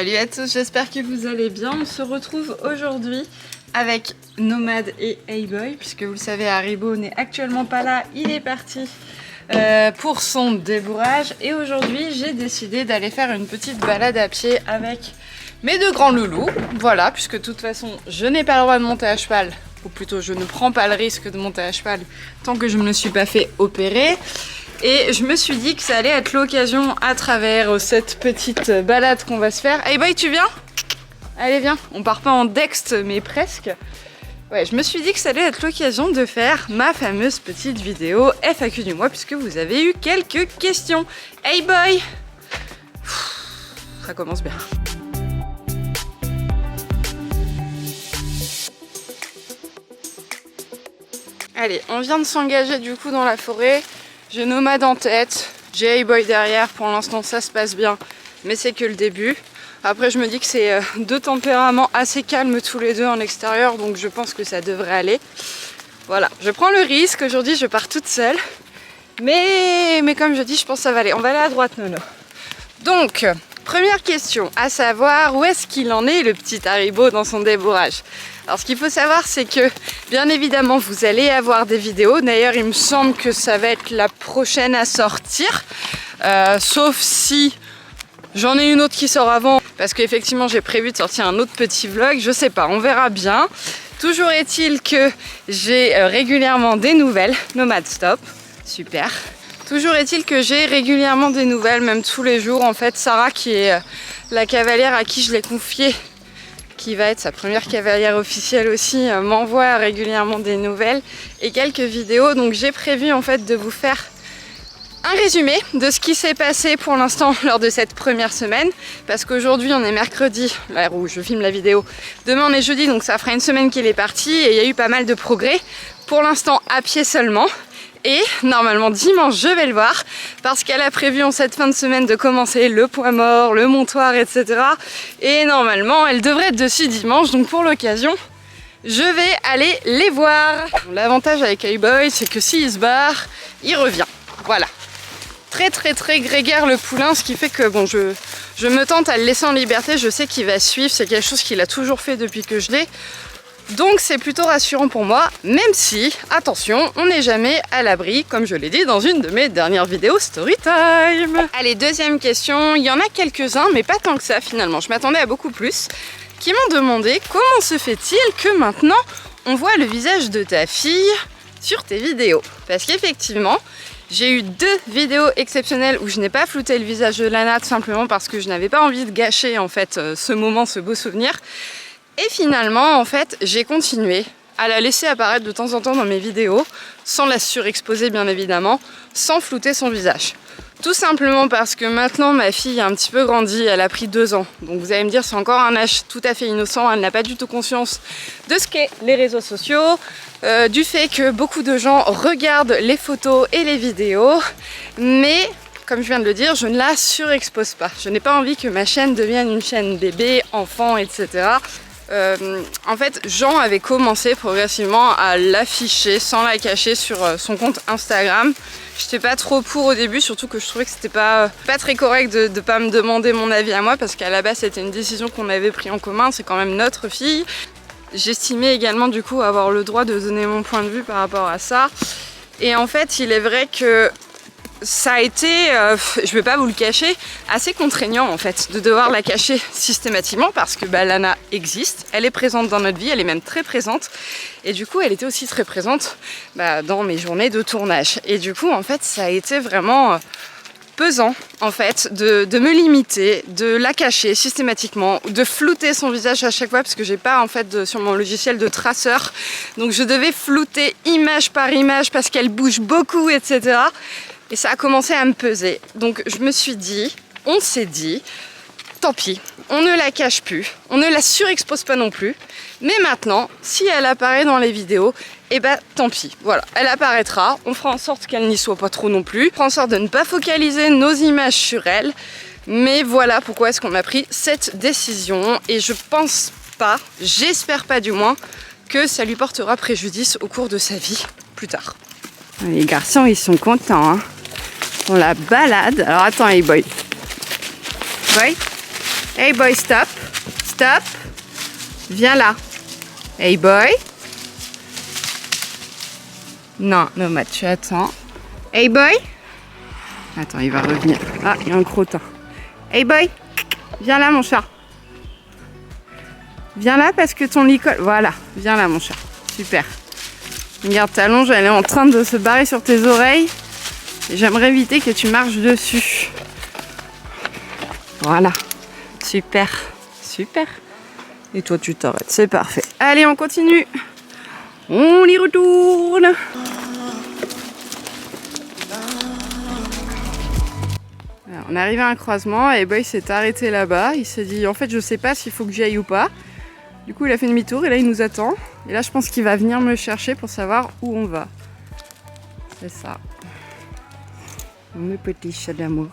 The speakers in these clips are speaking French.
Salut à tous, j'espère que vous allez bien. On se retrouve aujourd'hui avec Nomad et Hey-Boy, puisque vous le savez, Haribo n'est actuellement pas là, il est parti pour son débourrage. Et aujourd'hui, j'ai décidé d'aller faire une petite balade à pied avec mes deux grands loulous. Voilà, puisque de toute façon, je n'ai pas le droit de monter à cheval, ou plutôt je ne prends pas le risque de monter à cheval tant que je ne me suis pas fait opérer. Et je me suis dit que ça allait être l'occasion, à travers cette petite balade qu'on va se faire. Hey boy, tu viens? Allez, viens. On part pas en Dext, mais presque. Ouais, je me suis dit que ça allait être l'occasion de faire ma fameuse petite vidéo FAQ du mois, puisque vous avez eu quelques questions. Hey boy! Ça commence bien. Allez, on vient de s'engager du coup dans la forêt. J'ai Nomad en tête, j'ai Hey-Boy derrière, pour l'instant ça se passe bien, mais c'est que le début. Après je me dis que c'est deux tempéraments assez calmes tous les deux en extérieur, donc je pense que ça devrait aller. Voilà, je prends le risque, aujourd'hui je pars toute seule, mais comme je dis, je pense que ça va aller. On va aller à droite, Nono. Donc, première question, à savoir où est-ce qu'il en est le petit Haribo dans son débourrage. Alors ce qu'il faut savoir, c'est que bien évidemment vous allez avoir des vidéos. D'ailleurs il me semble que ça va être la prochaine à sortir, sauf si j'en ai une autre qui sort avant, parce qu'effectivement j'ai prévu de sortir un autre petit vlog, je sais pas, on verra bien. Toujours est-il que j'ai régulièrement des nouvelles. Nomad stop, super. Toujours est-il que j'ai régulièrement des nouvelles, même tous les jours en fait. Sarah, qui est la cavalière à qui je l'ai confiée, qui va être sa première cavalière officielle aussi, m'envoie régulièrement des nouvelles et quelques vidéos. Donc j'ai prévu en fait de vous faire un résumé de ce qui s'est passé pour l'instant lors de cette première semaine, parce qu'aujourd'hui on est mercredi, l'heure où je filme la vidéo, demain on est jeudi, donc ça fera une semaine qu'il est parti et il y a eu pas mal de progrès, pour l'instant à pied seulement. Et normalement dimanche je vais le voir, parce qu'elle a prévu en cette fin de semaine de commencer le poids mort, le montoir, etc. Et normalement elle devrait être dessus dimanche, donc pour l'occasion je vais aller les voir. L'avantage avec Hey-Boy, c'est que s'il se barre, il revient. Voilà. Très grégaire le poulain, ce qui fait que bon, je me tente à le laisser en liberté. Je sais qu'il va suivre, c'est quelque chose qu'il a toujours fait depuis que je l'ai. Donc c'est plutôt rassurant pour moi, même si, attention, on n'est jamais à l'abri, comme je l'ai dit dans une de mes dernières vidéos Storytime. Allez, deuxième question, il y en a quelques-uns, mais pas tant que ça finalement, je m'attendais à beaucoup plus, qui m'ont demandé comment se fait-il que maintenant on voit le visage de ta fille sur tes vidéos. Parce qu'effectivement, j'ai eu deux vidéos exceptionnelles où je n'ai pas flouté le visage de Lana, tout simplement parce que je n'avais pas envie de gâcher en fait ce moment, ce beau souvenir. Et finalement, en fait, j'ai continué à la laisser apparaître de temps en temps dans mes vidéos, sans la surexposer bien évidemment, sans flouter son visage. Tout simplement parce que maintenant, ma fille a un petit peu grandi, elle a pris 2 ans. Donc vous allez me dire, c'est encore un âge tout à fait innocent, elle n'a pas du tout conscience de ce qu'est les réseaux sociaux, du fait que beaucoup de gens regardent les photos et les vidéos, mais comme je viens de le dire, je ne la surexpose pas. Je n'ai pas envie que ma chaîne devienne une chaîne bébé, enfant, etc. En fait, Jean avait commencé progressivement à l'afficher sans la cacher sur son compte Instagram. J'étais pas trop pour au début, surtout que je trouvais que c'était pas très correct de pas me demander mon avis à moi, parce qu'à la base c'était une décision qu'on avait prise en commun, c'est quand même notre fille. J'estimais également du coup avoir le droit de donner mon point de vue par rapport à ça. Et en fait, il est vrai que ça a été, je vais pas vous le cacher, assez contraignant en fait de devoir la cacher systématiquement, parce que Lana existe, elle est présente dans notre vie, elle est même très présente, et du coup elle était aussi très présente dans mes journées de tournage. Et du coup en fait ça a été vraiment pesant en fait de me limiter, de la cacher systématiquement, de flouter son visage à chaque fois, parce que j'ai pas en fait sur mon logiciel de traceur, donc je devais flouter image par image parce qu'elle bouge beaucoup, etc. Et ça a commencé à me peser. Donc je me suis dit, on s'est dit, tant pis, on ne la cache plus, on ne la surexpose pas non plus. Mais maintenant, si elle apparaît dans les vidéos, tant pis. Voilà, elle apparaîtra, on fera en sorte qu'elle n'y soit pas trop non plus. On fera en sorte de ne pas focaliser nos images sur elle. Mais voilà pourquoi est-ce qu'on a pris cette décision. Et je pense pas, j'espère pas du moins, que ça lui portera préjudice au cours de sa vie plus tard. Les garçons, ils sont contents, hein. On la balade. Alors attends, Hey-Boy. Boy. Hey boy, stop. Stop. Viens là. Hey boy. Non, Nomade, tu attends. Hey boy. Attends, il va revenir. Ah, il y a un crottin. Hey boy. Viens là, mon chat. Viens là parce que ton lit colle. Voilà, viens là, mon chat. Super. Regarde, ta longe, elle est en train de se barrer sur tes oreilles. Et j'aimerais éviter que tu marches dessus. Voilà. Super. Super. Et toi, tu t'arrêtes. C'est parfait. Allez, on continue. On y retourne. Alors, on est arrivé à un croisement et Boy s'est arrêté là-bas. Il s'est dit, en fait, je sais pas s'il faut que j'y aille ou pas. Du coup, il a fait demi-tour et là, il nous attend. Et là, je pense qu'il va venir me chercher pour savoir où on va. C'est ça. Mes petits chats d'amour.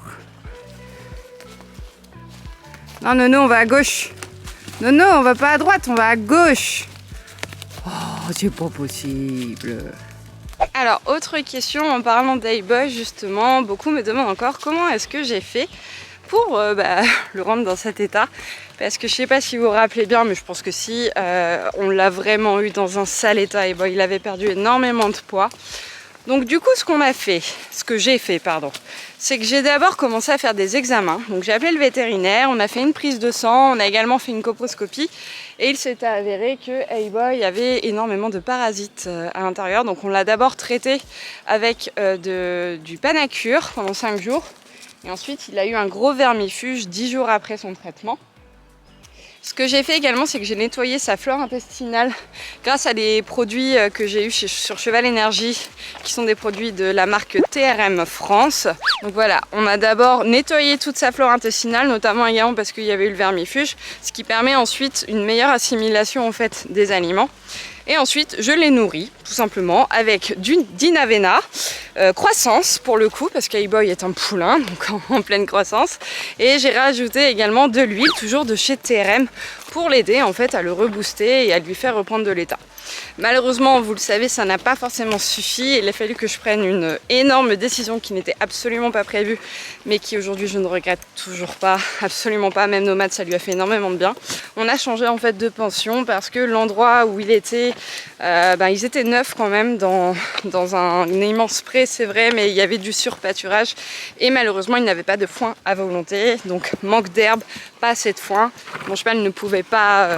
Non, Nono, on va à gauche. Nono, on va pas à droite, on va à gauche. Oh, c'est pas possible. Alors, autre question en parlant d'Heyboy, justement, beaucoup me demandent encore comment est-ce que j'ai fait pour le rendre dans cet état. Parce que je sais pas si vous vous rappelez bien, mais je pense que si, on l'a vraiment eu dans un sale état. Heyboy, il avait perdu énormément de poids. Donc du coup, ce que j'ai fait, c'est que j'ai d'abord commencé à faire des examens. Donc j'ai appelé le vétérinaire, on a fait une prise de sang, on a également fait une colposcopie et il s'est avéré que Heyboy avait énormément de parasites à l'intérieur. Donc on l'a d'abord traité avec du Panacur pendant 5 jours et ensuite il a eu un gros vermifuge 10 jours après son traitement. Ce que j'ai fait également, c'est que j'ai nettoyé sa flore intestinale grâce à des produits que j'ai eu sur Cheval Énergie, qui sont des produits de la marque TRM France. Donc voilà, on a d'abord nettoyé toute sa flore intestinale, notamment également parce qu'il y avait eu le vermifuge, ce qui permet ensuite une meilleure assimilation en fait des aliments. Et ensuite, je les nourris tout simplement avec d'Inavena, croissance pour le coup, parce qu'Heyboy est un poulain, donc en pleine croissance. Et j'ai rajouté également de l'huile, toujours de chez TRM, pour l'aider en fait à le rebooster et à lui faire reprendre de l'état. Malheureusement, vous le savez, ça n'a pas forcément suffi. Il a fallu que je prenne une énorme décision qui n'était absolument pas prévue, mais qui aujourd'hui je ne regrette toujours pas, absolument pas. Même Nomade, ça lui a fait énormément de bien. On a changé en fait de pension parce que l'endroit où il était, ils étaient neufs quand même dans un immense pré, c'est vrai, mais il y avait du surpâturage et malheureusement il n'avait pas de foin à volonté, donc manque d'herbe, pas assez de foin. Mon cheval ne pouvait pas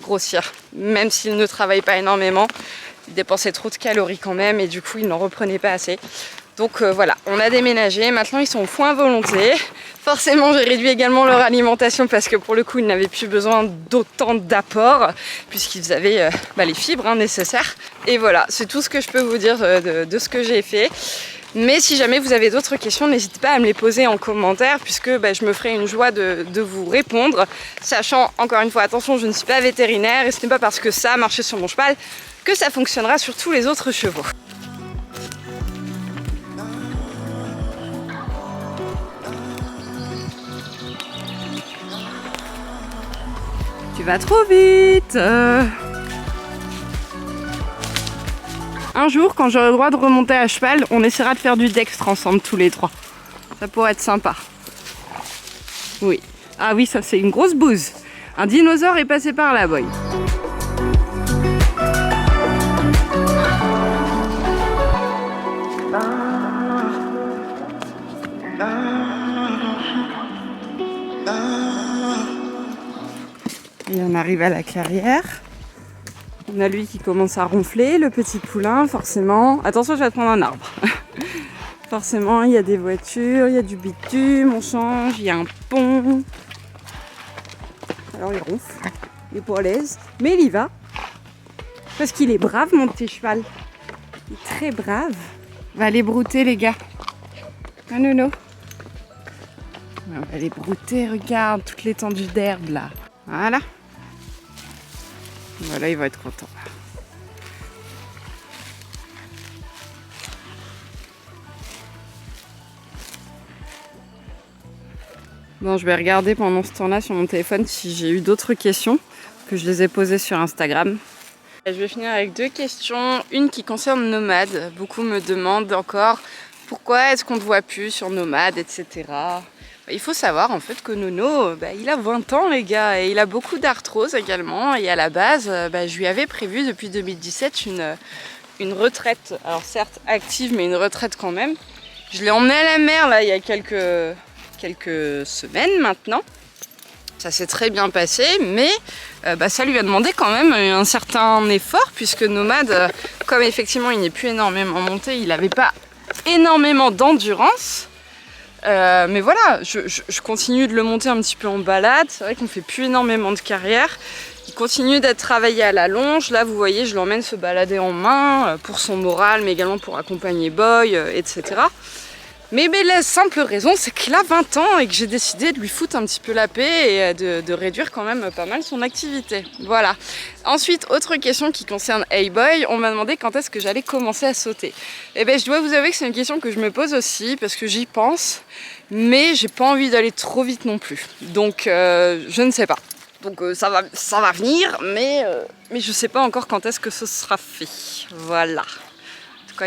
grossir, même s'il ne travaille pas énormément, il dépensait trop de calories quand même et du coup il n'en reprenait pas assez. Donc voilà, on a déménagé, maintenant ils sont au foin à volonté. Forcément j'ai réduit également leur alimentation parce que pour le coup ils n'avaient plus besoin d'autant d'apports puisqu'ils avaient les fibres nécessaires. Et voilà, c'est tout ce que je peux vous dire de ce que j'ai fait. Mais si jamais vous avez d'autres questions, n'hésitez pas à me les poser en commentaire puisque je me ferai une joie de vous répondre. Sachant, encore une fois, attention, je ne suis pas vétérinaire et ce n'est pas parce que ça a marché sur mon cheval que ça fonctionnera sur tous les autres chevaux. Tu vas trop vite. Un jour, quand j'aurai le droit de remonter à cheval, on essaiera de faire du dextre ensemble tous les trois. Ça pourrait être sympa. Oui. Ah oui, ça c'est une grosse bouse. Un dinosaure est passé par là, Boy. Et on arrive à la clairière. On a lui qui commence à ronfler, le petit poulain, forcément. Attention, je vais te prendre un arbre. Forcément, il y a des voitures, il y a du bitume, on change, il y a un pont. Alors il ronfle, il est pas à l'aise, mais il y va. Parce qu'il est brave, mon petit cheval. Il est très brave. On va aller brouter, les gars. Ah, Nono. On va aller brouter, regarde, toute l'étendue d'herbe, là. Voilà. Voilà, il va être content. Bon, je vais regarder pendant ce temps-là sur mon téléphone si j'ai eu d'autres questions, que je les ai posées sur Instagram. Je vais finir avec 2 questions. Une qui concerne Nomade. Beaucoup me demandent encore pourquoi est-ce qu'on ne te voit plus sur Nomade, etc. Il faut savoir en fait que Nono, il a 20 ans les gars, et il a beaucoup d'arthrose également. Et à la base, je lui avais prévu depuis 2017 une retraite. Alors certes active, mais une retraite quand même. Je l'ai emmené à la mer là il y a quelques semaines maintenant. Ça s'est très bien passé, mais ça lui a demandé quand même un certain effort, puisque Nomade, comme effectivement il n'est plus énormément monté, il n'avait pas énormément d'endurance. Mais voilà, je continue de le monter un petit peu en balade. C'est vrai qu'on fait plus énormément de carrière. Il continue d'être travaillé à la longe. Là, vous voyez, je l'emmène se balader en main pour son moral, mais également pour accompagner Boy, etc. Mais la simple raison, c'est qu'il a 20 ans et que j'ai décidé de lui foutre un petit peu la paix et de réduire quand même pas mal son activité. Voilà. Ensuite, autre question qui concerne Hey Boy, on m'a demandé quand est-ce que j'allais commencer à sauter. Et je dois vous avouer que c'est une question que je me pose aussi parce que j'y pense, mais j'ai pas envie d'aller trop vite non plus. Donc, je ne sais pas. Donc ça va venir, mais je sais pas encore quand est-ce que ce sera fait. Voilà.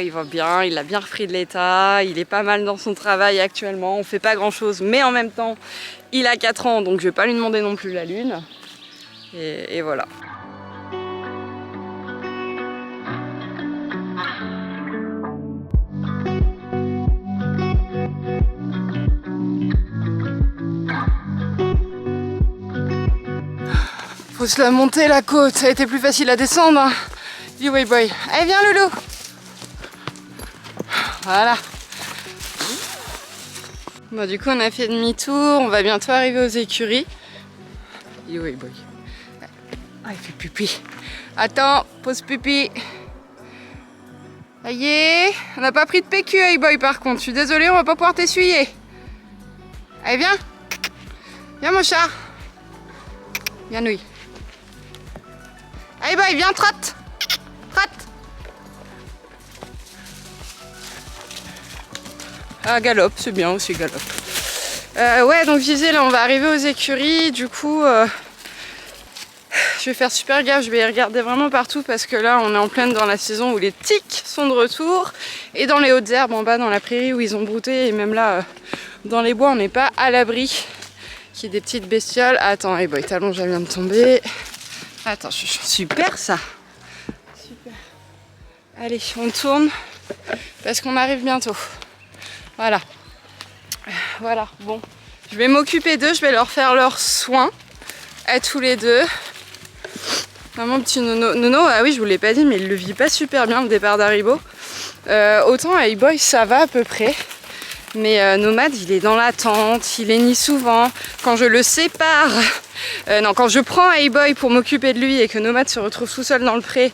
Il va bien, il a bien repris de l'état, il est pas mal dans son travail actuellement, on fait pas grand chose, mais en même temps il a 4 ans, donc je vais pas lui demander non plus la lune, et voilà. Faut se la monter la côte, ça a été plus facile à descendre, hein. Du Hey Boy, allez viens Loulou. Voilà. Bon, du coup, on a fait demi-tour. On va bientôt arriver aux écuries. Yo, Hey Boy. Ah, il fait pipi. Attends, pause pipi. Ça y est. On n'a pas pris de PQ, Hey Boy, par contre. Je suis désolée, on va pas pouvoir t'essuyer. Allez, viens. Viens, mon chat. Viens, nouille. Hey Boy, viens, trotte. Trotte. Ah, galope, c'est bien aussi, galope. Ouais, donc je disais, là, on va arriver aux écuries. Du coup, je vais faire super gaffe. Je vais regarder vraiment partout parce que là, on est en pleine dans la saison où les tiques sont de retour. Et dans les hautes herbes, en bas, dans la prairie où ils ont brouté. Et même là, dans les bois, on n'est pas à l'abri qu'il y ait des petites bestioles. Attends, Hey Boy, talon, je viens de tomber. Attends, super ça. Super. Allez, on tourne parce qu'on arrive bientôt. Voilà, bon, je vais m'occuper d'eux, je vais leur faire leurs soins à tous les deux. Mon petit Nono, ah oui, je vous l'ai pas dit, mais il le vit pas super bien le départ d'Haribo. Autant Hey Boy, ça va à peu près, mais Nomade, il est dans la tente, il hennit souvent. Quand je le sépare, quand je prends Hey Boy pour m'occuper de lui et que Nomade se retrouve tout seul dans le pré,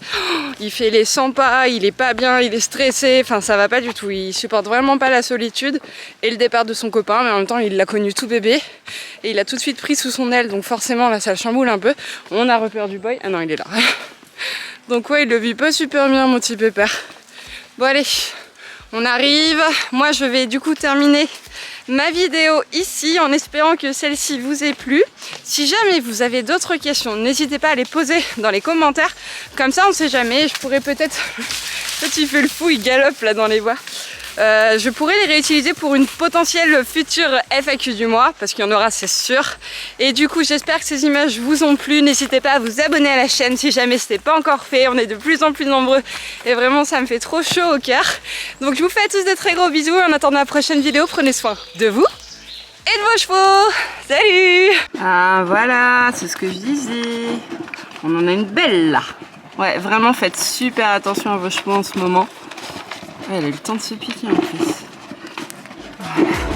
il fait les 100 pas, il est pas bien, il est stressé, enfin ça va pas du tout, il supporte vraiment pas la solitude et le départ de son copain, mais en même temps il l'a connu tout bébé et il a tout de suite pris sous son aile, donc forcément là ça le chamboule un peu. On a repère du Boy, ah non il est là. Donc ouais, il le vit pas super bien mon petit pépère. Bon allez, on arrive, moi je vais du coup terminer ma vidéo ici en espérant que celle-ci vous ait plu. Si jamais vous avez d'autres questions, n'hésitez pas à les poser dans les commentaires. Comme ça, on sait jamais, je pourrais peut-être... Petit fait le fou, il galope là dans les bois. Je pourrais les réutiliser pour une potentielle future FAQ du mois, parce qu'il y en aura, c'est sûr. Et du coup, j'espère que ces images vous ont plu. N'hésitez pas à vous abonner à la chaîne si jamais ce n'est pas encore fait. On est de plus en plus nombreux et vraiment, ça me fait trop chaud au cœur. Donc, je vous fais à tous de très gros bisous. En attendant la prochaine vidéo, prenez soin de vous et de vos chevaux. Salut! Ah, voilà, c'est ce que je disais. On en a une belle là. Ouais, vraiment, faites super attention à vos chevaux en ce moment. Ouais, elle a eu le temps de se piquer en plus. Voilà.